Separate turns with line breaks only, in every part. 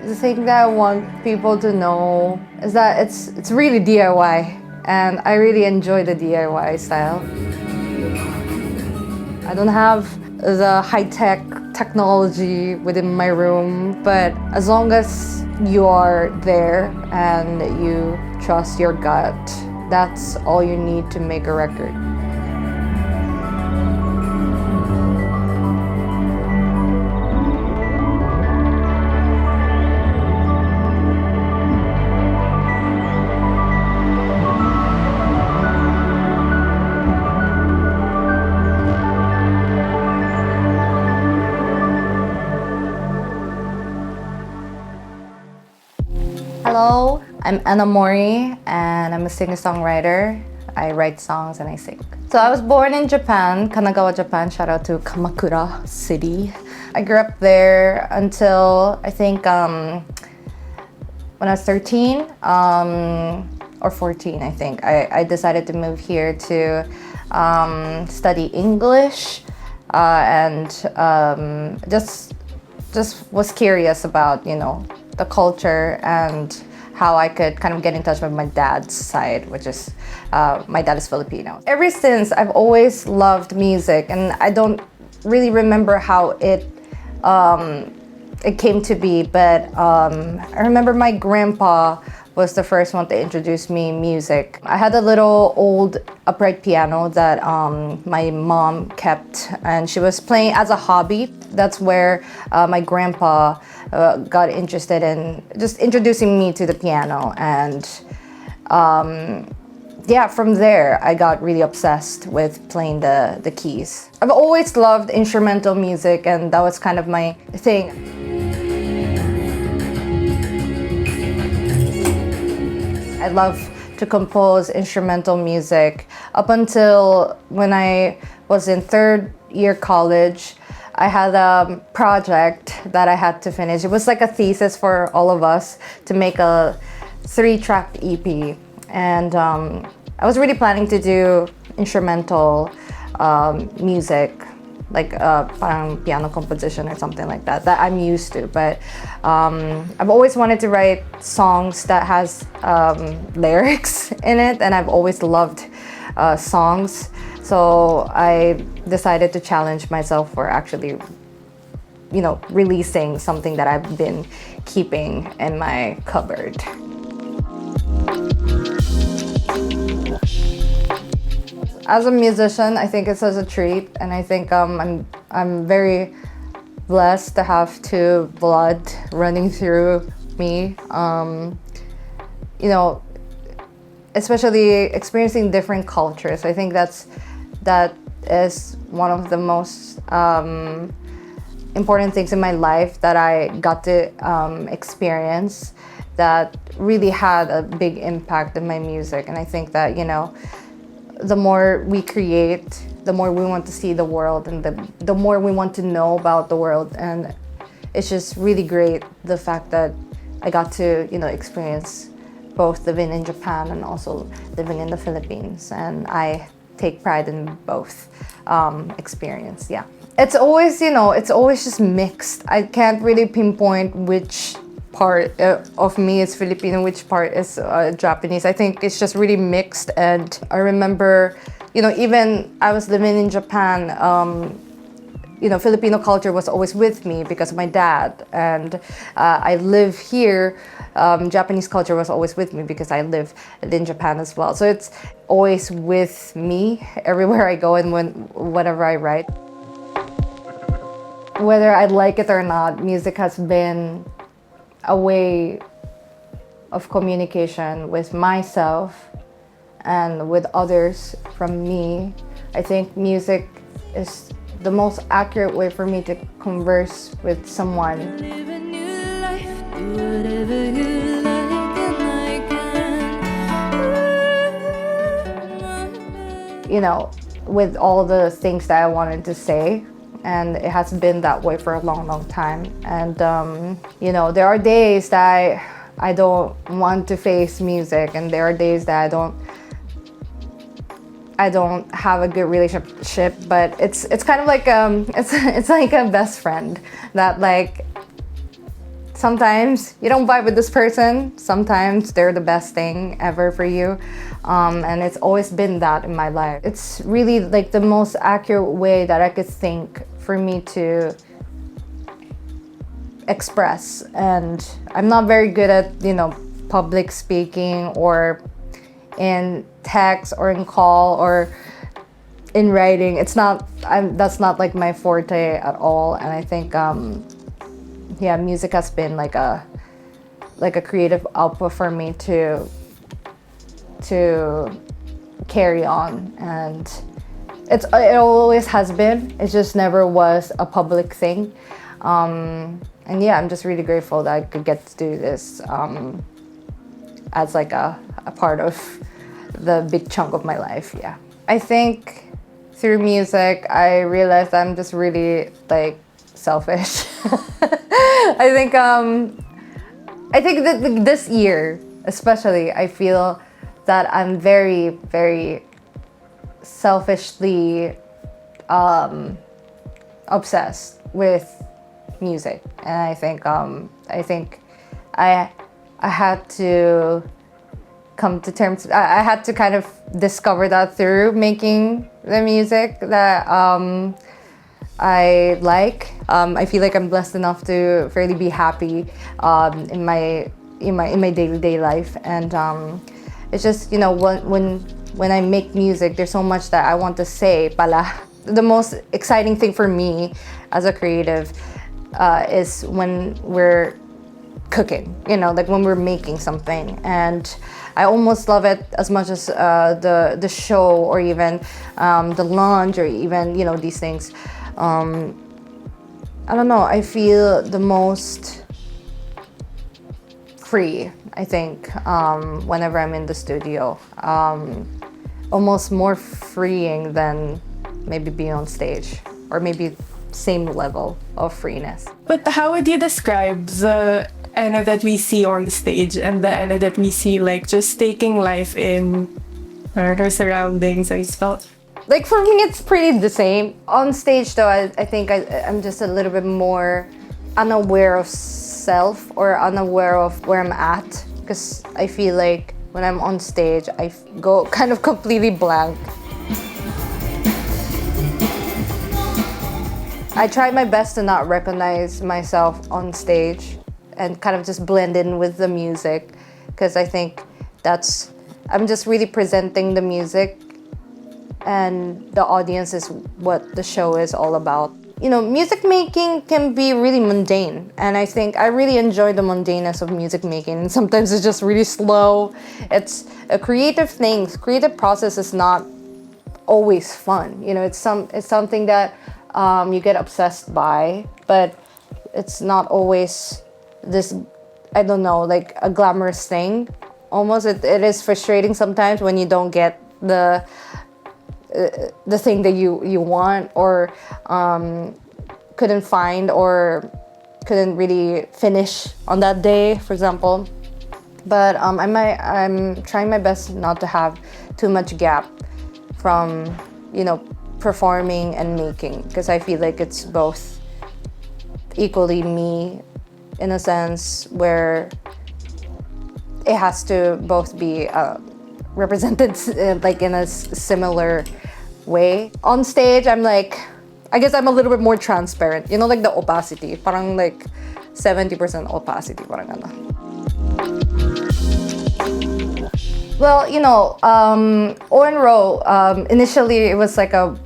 The thing that I want people to know is that it's really DIY, and I really enjoy the DIY style. I don't have the high-tech technology within my room, but as long as you are there and you trust your gut, that's all you need to make a record. Hello, I'm Mori, and I'm a singer-songwriter. I write songs and I sing. So I was born in Japan, Kanagawa, Japan. Shout out to Kamakura City. I grew up there until I think when I was 13 or 14, I think. I decided to move here to study English and just was curious about, you know, the culture and how I could kind of get in touch with my dad's side, which is, my dad is Filipino. Ever since, I've always loved music, and I don't really remember how it came to be, but I remember my grandpa was the first one to introduce me music. I had a little old upright piano that my mom kept, and she was playing as a hobby. That's where my grandpa got interested in just introducing me to the piano, and yeah, from there I got really obsessed with playing the keys. I've always loved instrumental music, and that was kind of my thing. I love to compose instrumental music. Up until when I was in third year college, I had a project that I had to finish. It was like a thesis for all of us to make a 3-track EP. And I was really planning to do instrumental music, like parang piano composition or something like that I'm used to. But I've always wanted to write songs that has lyrics in it, and I've always loved songs. So I decided to challenge myself for actually, you know, releasing something that I've been keeping in my cupboard. As a musician, I think it's such a treat, and I think I'm very blessed to have two blood running through me. You know, especially experiencing different cultures. I think that is one of the most important things in my life that I got to experience that really had a big impact in my music. And I think that, you know, the more we create, the more we want to see the world, and the more we want to know about the world. And it's just really great, the fact that I got to, you know, experience both living in Japan and also living in the Philippines. And I take pride in both experience, yeah. It's always, you know, it's always just mixed. I can't really pinpoint which part of me is Filipino, which part is Japanese. I think it's just really mixed. And I remember, you know, even I was living in Japan, you know, Filipino culture was always with me because of my dad. And I live here, Japanese culture was always with me because I live in Japan as well. So it's always with me everywhere I go and whenever I write. Whether I like it or not, music has been a way of communication with myself and with others from me. I think music is the most accurate way for me to converse with someone. You know, with all the things that I wanted to say. And it has been that way for a long, long time. And, you know, there are days that I don't want to face music, and there are days that I don't have a good relationship, but it's kind of like, it's like a best friend that, like, sometimes you don't vibe with this person. Sometimes they're the best thing ever for you. And it's always been that in my life. It's really like the most accurate way that I could think for me to express. And I'm not very good at, public speaking or in text or in call or in writing. That's not like my forte at all. And I think music has been like a creative output for me to carry on, and it always has been. It just never was a public thing. And yeah, I'm just really grateful that I could get to do this as like a part of the big chunk of my life. Yeah, I think through music I realized I'm just really like selfish. I think that this year especially, I feel that I'm very, very selfishly obsessed with music. And I think I had to come to terms. I had to kind of discover that through making the music that I like. I feel like I'm blessed enough to fairly be happy in my day-to-day life, and it's just, when I make music, there's so much that I want to say. Pala, the most exciting thing for me as a creative is when we're cooking, like when we're making something, and I almost love it as much as the show, or even the lunch, or even these things. I don't know, I feel the most free, I think, whenever I'm in the studio. Almost more freeing than maybe being on stage, or maybe same level of freeness.
But how would you describe the Anna that we see on stage and the Anna that we see like just taking life in her surroundings and stuff?
Like for me, it's pretty the same. On stage though, I think I'm just a little bit more unaware of self, or unaware of where I'm at, because I feel like when I'm on stage, I go kind of completely blank. I try my best to not recognize myself on stage and kind of just blend in with the music, because I think I'm just really presenting the music, and the audience is what the show is all about. Music making can be really mundane, and I think I really enjoy the mundaneness of music making. And sometimes it's just really slow. It's a creative thing. Creative process is not always fun. It's something that you get obsessed by, but it's not always this, I don't know, like a glamorous thing. Almost it is frustrating sometimes when you don't get the thing that you want, or couldn't find, or couldn't really finish on that day, for example. But I'm trying my best not to have too much gap from performing and making, because I feel like it's both equally me, in a sense where it has to both be represented like in a similar way. On stage, I guess I'm a little bit more transparent, like the opacity, parang like 70% opacity, parang ano. Well, Owen Row, initially it was like a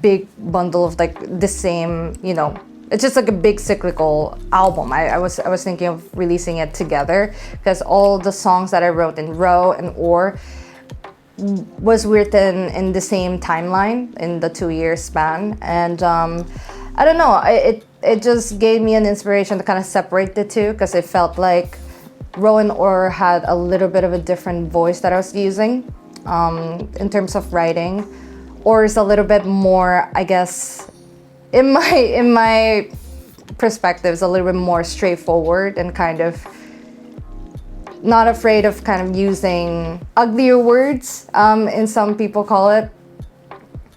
big bundle of like the same, it's just like a big cyclical album. I was thinking of releasing it together, because all the songs that I wrote in Row and Or was written in the same timeline, in the 2-year span. And I don't know, it just gave me an inspiration to kind of separate the two, because it felt like Row and Or had a little bit of a different voice that I was using in terms of writing. Or is a little bit more, I guess, in my perspective, is a little bit more straightforward, and kind of not afraid of kind of using uglier words, in some people call it.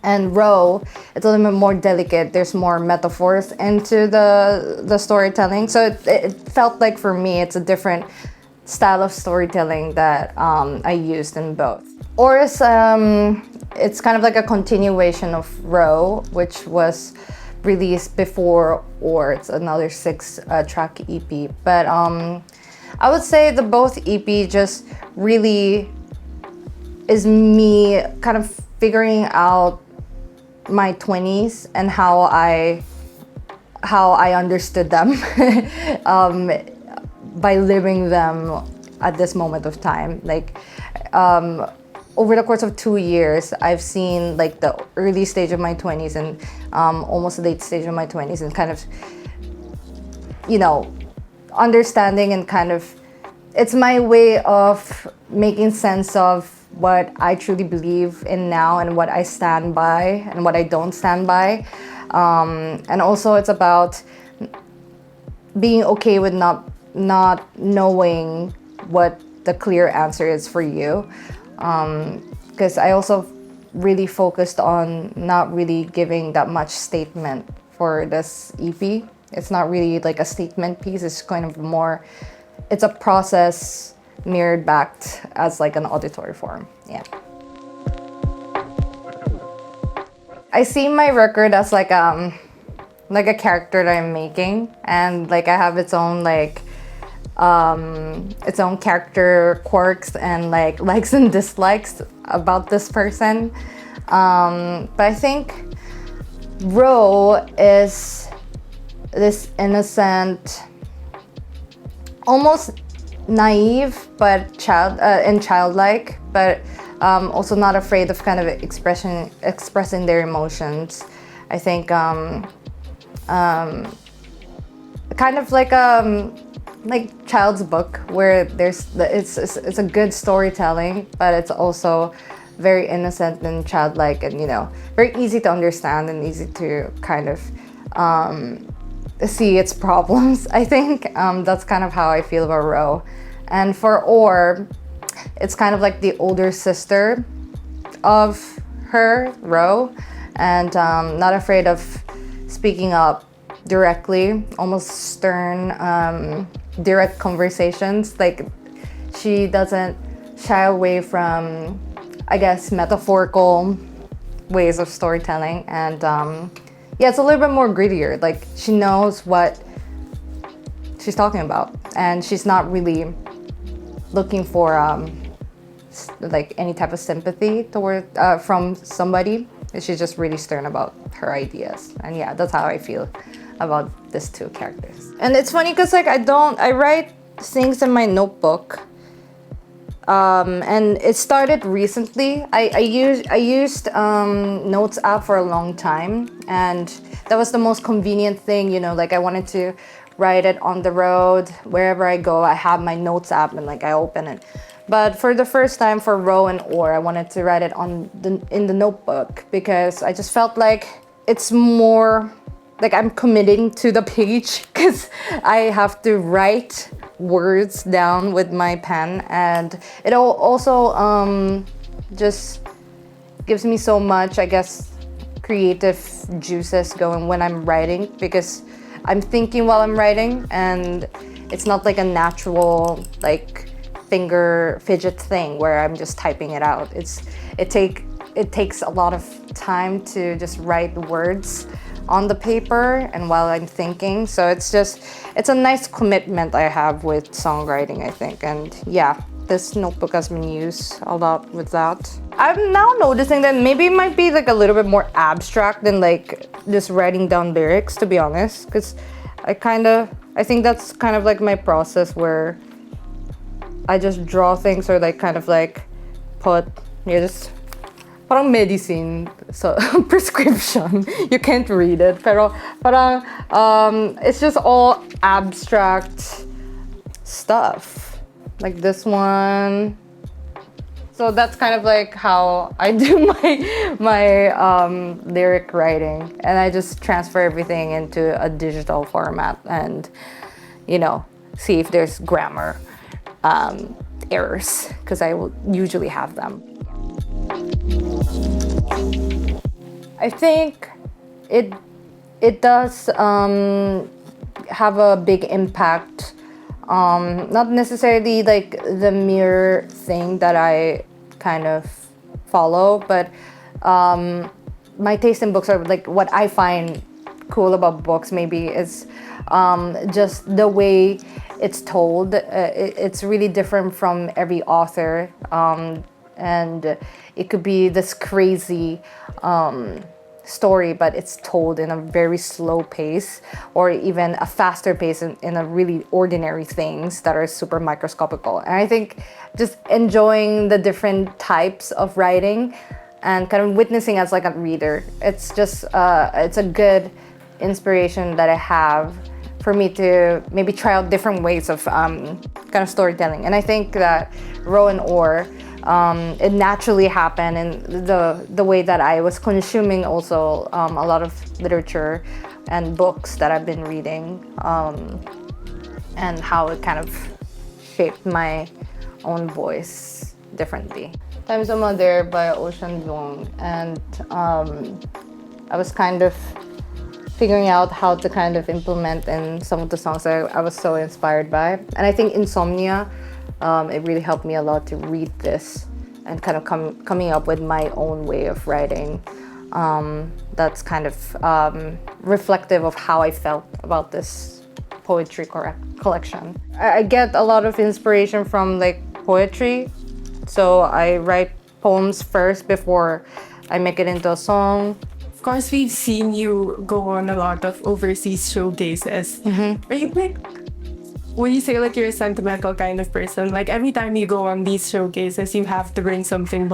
And Row, it's a little bit more delicate. There's more metaphors into the storytelling. So it felt like for me, it's a different style of storytelling that I used in both. Or is it's kind of like a continuation of Row, which was released before, or it's another 6-track EP. But I would say the both EP just really is me kind of figuring out my 20s and how I understood them by living them at this moment of time. Like over the course of 2 years, I've seen like the early stage of my 20s and almost late stage of my 20s, and kind of, you know, understanding and kind of, it's my way of making sense of what I truly believe in now and what I stand by and what I don't stand by. And also it's about being okay with not knowing what the clear answer is for you. Because I also really focused on not really giving that much statement for this EP. It's not really like a statement piece, it's kind of more, it's a process mirrored back as like an auditory form. Yeah. I see my record as like a character that I'm making, and like I have its own like its own character quirks and like likes and dislikes about this person. But I think Ro is this innocent, almost naive but childlike, but also not afraid of kind of expressing their emotions. I think kind of like child's book where it's a good storytelling, but it's also very innocent and childlike, and you know, very easy to understand and easy to kind of see its problems. I think that's kind of how I feel about Ro. And for Or, it's kind of like the older sister of her, Ro, and not afraid of speaking up directly, almost stern, direct conversations. Like she doesn't shy away from, I guess, metaphorical ways of storytelling, and yeah, it's a little bit more grittier. Like she knows what she's talking about, and she's not really looking for like any type of sympathy toward from somebody. She's just really stern about her ideas, and yeah, that's how I feel about these two characters. And it's funny because like I write things in my notebook, and it started recently. I used Notes app for a long time, and that was the most convenient thing, you know, like I wanted to write it on the road, wherever I go, I have my Notes app and like I open it. But for the first time for Ro and Or, I wanted to write it in the notebook, because I just felt like it's more like I'm committing to the page, because I have to write words down with my pen, and it also just gives me so much, I guess, creative juices going when I'm writing, because I'm thinking while I'm writing, and it's not like a natural like finger fidget thing where I'm just typing it out. It takes a lot of time to just write words on the paper and while I'm thinking. So it's a nice commitment I have with songwriting, I think. And yeah, this notebook has been used a lot with that. I'm now noticing that maybe it might be like a little bit more abstract than like just writing down lyrics, to be honest, because I think that's kind of like my process where I just draw things, or like kind of like just parang medicine, so prescription. You can't read it, pero parang it's just all abstract stuff. Like this one. So that's kind of like how I do my lyric writing, and I just transfer everything into a digital format, and you know, see if there's grammar errors, because I will usually have them. I think it it does have a big impact. Not necessarily like the mere thing that I kind of follow, but my taste in books are like what I find cool about books maybe is just the way it's told. It's really different from every author, and it could be this crazy story, but it's told in a very slow pace, or even a faster pace in a really ordinary things that are super microscopical. And I think just enjoying the different types of writing and kind of witnessing as like a reader, it's just it's a good inspiration that I have for me to maybe try out different ways of kind of storytelling. And I think that Row and Oar, it naturally happened in the way that I was consuming also a lot of literature and books that I've been reading, and how it kind of shaped my own voice differently. Times of Mother by Ocean Vuong, and I was kind of figuring out how to kind of implement in some of the songs that I was so inspired by. And I think Insomnia, it really helped me a lot to read this and kind of coming up with my own way of writing that's kind of reflective of how I felt about this poetry collection. I get a lot of inspiration from like poetry, so I write poems first before I make it into a song.
Of course, we've seen you go on a lot of overseas showcases. Are you like, would you say like you're a sentimental kind of person? Like every time you go on these showcases, you have to bring something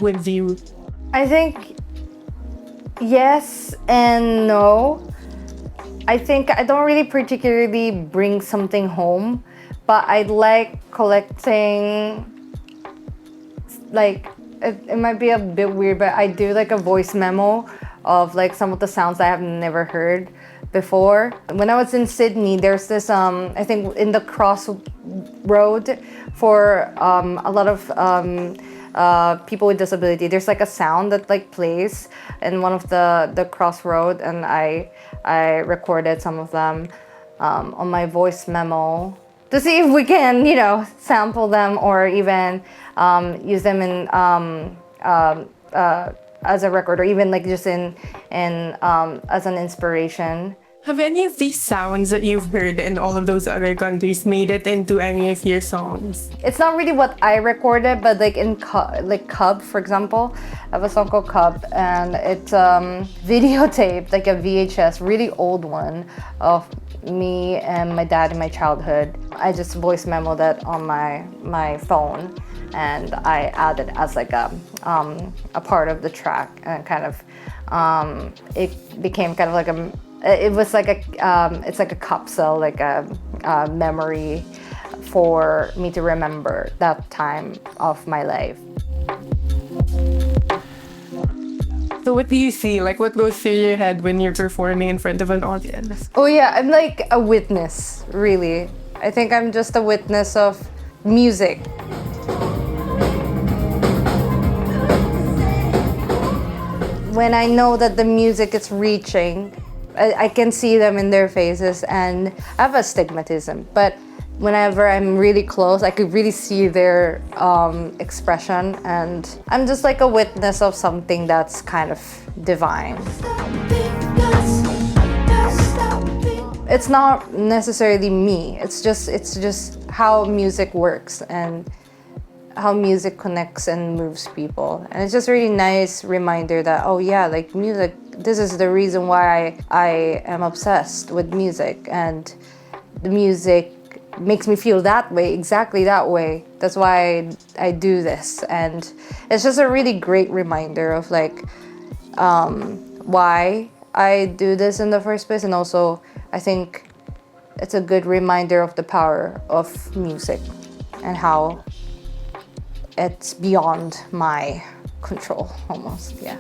with you.
I think yes and no. I think I don't really particularly bring something home, but I like collecting, like, it might be a bit weird, but I do like a voice memo of like some of the sounds I have never heard before. When I was in Sydney, there's this I think in the crossroad for a lot of people with disability, there's like a sound that like plays in one of the crossroad, and I recorded some of them on my voice memo to see if we can, you know, sample them or even use them in as a record, or even like just in as an inspiration.
Have any of these sounds that you've heard in all of those other countries made it into any of your songs?
It's not really what I recorded, but like in like Cub, for example, I have a song called Cub, and it's videotaped, like a VHS, really old one of me and my dad in my childhood. I just voice memo that on my phone, and I added as like a part of the track, and kind of it became kind of like it was like it's like a capsule, like a memory for me to remember that time of my life.
So what do you see? Like what goes through your head when you're performing in front of an audience?
Oh yeah, I'm like a witness, really. I think I'm just a witness of music. When I know that the music is reaching, I can see them in their faces, and I have astigmatism, but whenever I'm really close, I could really see their expression, and I'm just like a witness of something that's kind of divine. It's not necessarily me, it's just how music works and how music connects and moves people. And it's just really nice reminder that, oh yeah, like music, this is the reason why I am obsessed with music, and the music makes me feel that way, exactly that way. That's why I do this. And it's just a really great reminder of like why I do this in the first place. And also I think it's a good reminder of the power of music and how it's beyond my control almost, yeah.